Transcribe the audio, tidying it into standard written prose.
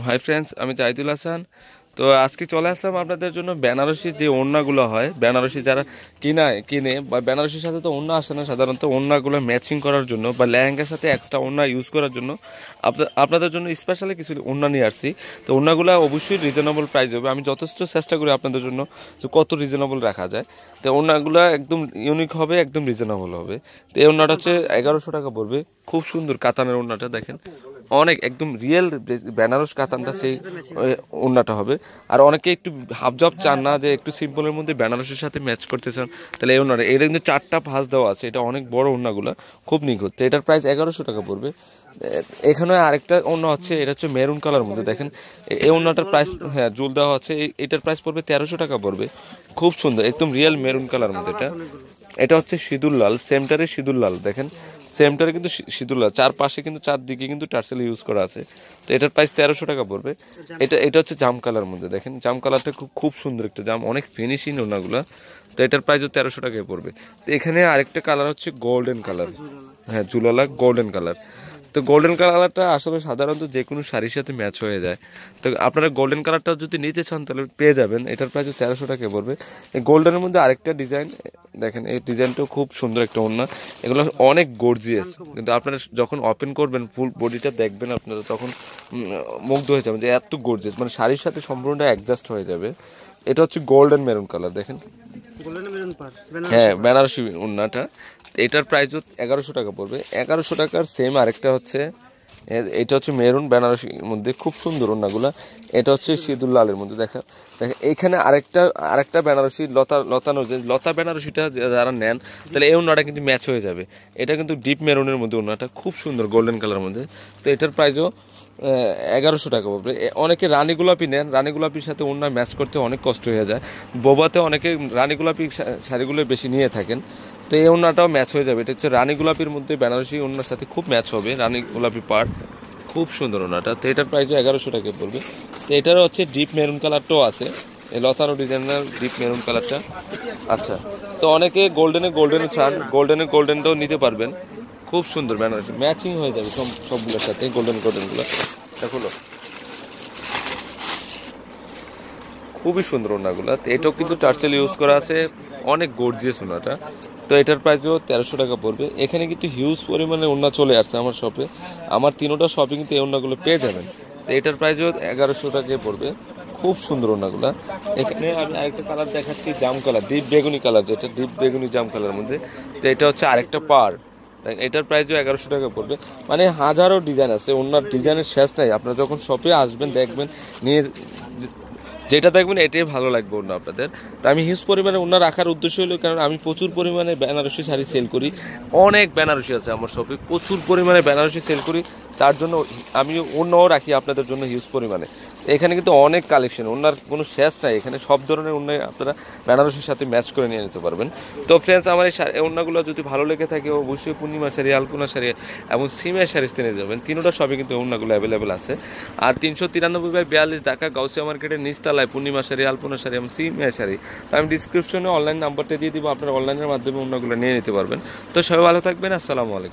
Hi friends, আমি জাহিদুল হাসান। তো আজকে চলে আসলাম আপনাদের জন্য বেনারসি যে ওড়নাগুলো হয়, বেনারসি যারা কিনে বা বেনারসির সাথে তো ওড়না আসে না সাধারণত, ওড়নাগুলো ম্যাচিং করার জন্য বা লেহেঙ্গার সাথে এক্সট্রা ওড়না ইউজ করার জন্য আপনাদের জন্য স্পেশালি কিছু ওড়না নিয়ে আসছি। তো ওড়নাগুলো অবশ্যই রিজনেবল প্রাইস হবে। আমি যথেষ্ট চেষ্টা করি আপনাদের জন্য যে কত রিজনেবল রাখা যায়। তো ওড়নাগুলো একদম ইউনিক হবে, একদম রিজনেবল হবে। তো এই ওড়নাটা হচ্ছে 1100 টাকা পড়বে। খুব সুন্দর কাতানের ওড়নাটা দেখেন, অনেক একদম রিয়েল বেনারস কাতানটা সেই ওড়নাটা হবে। আর অনেকে একটু হাফজব চান না, যে একটু সিম্পলের মধ্যে বেনারসের সাথে ম্যাচ করতে চান, তাহলে এই ওড়নাটা, এটা কিন্তু 4টা ভাঁজ দেওয়া আছে, এটা অনেক বড় ওড়নাগুলো, খুব নিখুঁত। তো এটার প্রাইস 1100 টাকা পড়বে। এখানে আরেকটা ওড়না হচ্ছে, এটা হচ্ছে মেরুন কালার মধ্যে দেখেন, এই ওড়নাটার প্রাইস, হ্যাঁ জুল দেওয়া আছে, এটার প্রাইস পড়বে 1300 টাকা পড়বে। খুব সুন্দর একদম রিয়েল মেরুন কালার মধ্যে। এটা হচ্ছে সিঁদুর লাল, সেমটারে সিঁদুর লাল দেখেন, সেমটারে কিন্তু সিঁদুর লাল, চারপাশে কিন্তু চারদিকে কিন্তু টার্সেল ইউজ করা আছে। তো এটার প্রাইস 1300 টাকা পড়বে। এটা হচ্ছে জাম কালার মধ্যে দেখেন, জাম কালারটা খুব সুন্দর একটা জাম, অনেক ফিনিশিং ওনাগুলা। তো এটার প্রাইসও 1300 টাকায় পড়বে। তো এখানে আরেকটা কালার হচ্ছে গোল্ডেন কালার, হ্যাঁ জুলালা গোল্ডেন কালার। তো গোল্ডেন কালারটা আসলে সাধারণত যে কোনো শাড়ির সাথে ম্যাচ হয়ে যায়। তো আপনারা গোল্ডেন কালারটা যদি নিতে চান তাহলে পেয়ে যাবেন, এটার প্রাইস 1300 টাকা পড়বে। এই গোল্ডেনের মধ্যে আরেকটা ডিজাইন দেখেন, এই ডিজাইনটাও খুব সুন্দর একটা ওড়না, এগুলো অনেক গর্জিয়াস। কিন্তু আপনারা যখন ওপেন করবেন, ফুল বডিটা দেখবেন, আপনারা তখন মুগ্ধ হয়ে যাবেন যে এত গর্জিয়াস, মানে শাড়ির সাথে সম্পূর্ণটা অ্যাডজাস্ট হয়ে যাবে। এটা হচ্ছে গোল্ডেন মেরুন কালার দেখেন, হ্যাঁ বেনারসি ওড়নাটা। এটার প্রাইসও 1100 টাকা পড়বে। 1100 টাকার সেম আরেকটা হচ্ছে, এটা হচ্ছে মেরুন বেনারসির মধ্যে, খুব সুন্দর ওড়নাগুলা। এটা হচ্ছে সিঁদুর লালের মধ্যে দেখেন। এইখানে আরেকটা বেনারসি লতানো, যে লতা বেনারসিটা যারা নেন তাহলে এই ওড়নাটা কিন্তু ম্যাচ হয়ে যাবে। এটা কিন্তু ডিপ মেরুনের মধ্যে ওড়নাটা, খুব সুন্দর গোল্ডেন কালার মধ্যে। তো এটার প্রাইসও 1100 টাকা পড়বে। অনেকে রানী গোলাপি নেন, রানী গোলাপির সাথে ওড়না ম্যাচ করতে অনেক কষ্ট হয়ে যায়। বোবাতে অনেকে রানী গোলাপি শাড়িগুলো বেশি নিয়ে থাকেন। তো এই ওড়নাটাও ম্যাচ হয়ে যাবে। এটা হচ্ছে রানী গোলাপির মধ্যে বেনারসি ওড়নার সাথে খুব ম্যাচ হবে, রানী গোলাপি পাড়, খুব সুন্দর ওড়নাটা। তো এটার প্রাইসও 1100 টাকা পড়বে। তো এটারও হচ্ছে ডিপ মেরুন কালারটাও আছে, এই লতানো ডিজাইনের ডিপ মেরুন কালারটা। আচ্ছা, তো অনেকে গোল্ডেনে চান, গোল্ডেনটাও নিতে পারবেন। খুব সুন্দর বেনারসি ম্যাচিং হয়ে যাবে সবগুলোর সাথে, গোল্ডেনগুলো দেখো, খুবই সুন্দর ওড়নাগুলো। তো এটাও কিন্তু টার্সেল ইউজ করা আছে, অনেক গর্জিয়াস ওড়নাটা। তো এটার প্রাইসও 1300 টাকা পড়বে। এখানে কিন্তু হিউজ পরিমাণে ওড়না চলে আসছে আমার শপে, আমার তিনোটা শপে কিন্তু এই ওড়নাগুলো পেয়ে যাবেন। তো এটার প্রাইসও 1100 টাকায় পড়বে। খুব সুন্দর ওড়নাগুলো। এখানে আমি আরেকটা কালার দেখাচ্ছি, জাম কালার, ডিপ বেগুনি কালার, যেটা ডিপ বেগুনি জাম কালারের মধ্যে। তো এটা হচ্ছে আরেকটা পার, এটার প্রাইসও 1100 টাকা পড়বে। মানে হাজারো ডিজাইন আছে, ওনার ডিজাইনের শেষ নাই। আপনারা যখন শপে আসবেন দেখবেন, নিয়ে যেটা দেখবেন এটাই ভালো লাগবে ওনা আপনাদের। তো আমি হিউজ পরিমাণে ওনা রাখার উদ্দেশ্য হলো, কারণ আমি প্রচুর পরিমাণে বেনারসি শাড়ি সেল করি, অনেক বেনারসি আছে আমার শপে, প্রচুর পরিমাণে বেনারসি সেল করি। তার জন্য আমি অন্যও রাখি আপনাদের জন্য হিউজ পরিমাণে। এখানে কিন্তু অনেক কালেকশন, ওনার কোনো শেষ নাই। এখানে সব ধরনের ওনা আপনারা বেনারসির সাথে ম্যাচ করে নিয়ে নিতে পারবেন। তো ফ্রেন্ডস, আমার এই ওনাগুলো যদি ভালো লেগে থাকে অবশ্যই পূর্ণিমা শাড়ি, আলপনা শাড়ি এবং সিমের শাড়ি নিয়ে যাবেন। তিনোটা সবই কিন্তু ওনাগুলো অ্যাভেলেবেল আছে। আর 393/42 ঢাকা গাউসিয়া মার্কেটের নিচতলায় পূর্ণিমা শাড়ি, আলপনা শাড়ি এবং সিমের শাড়ি। তো আমি ডিসক্রিপশনে অনলাইন নাম্বারটা দিয়ে দিব, আপনারা অনলাইনের মাধ্যমে ওনাগুলো নিয়ে নিতে পারবেন। তো সবাই ভালো থাকবেন, আসসালামু আলাইকুম।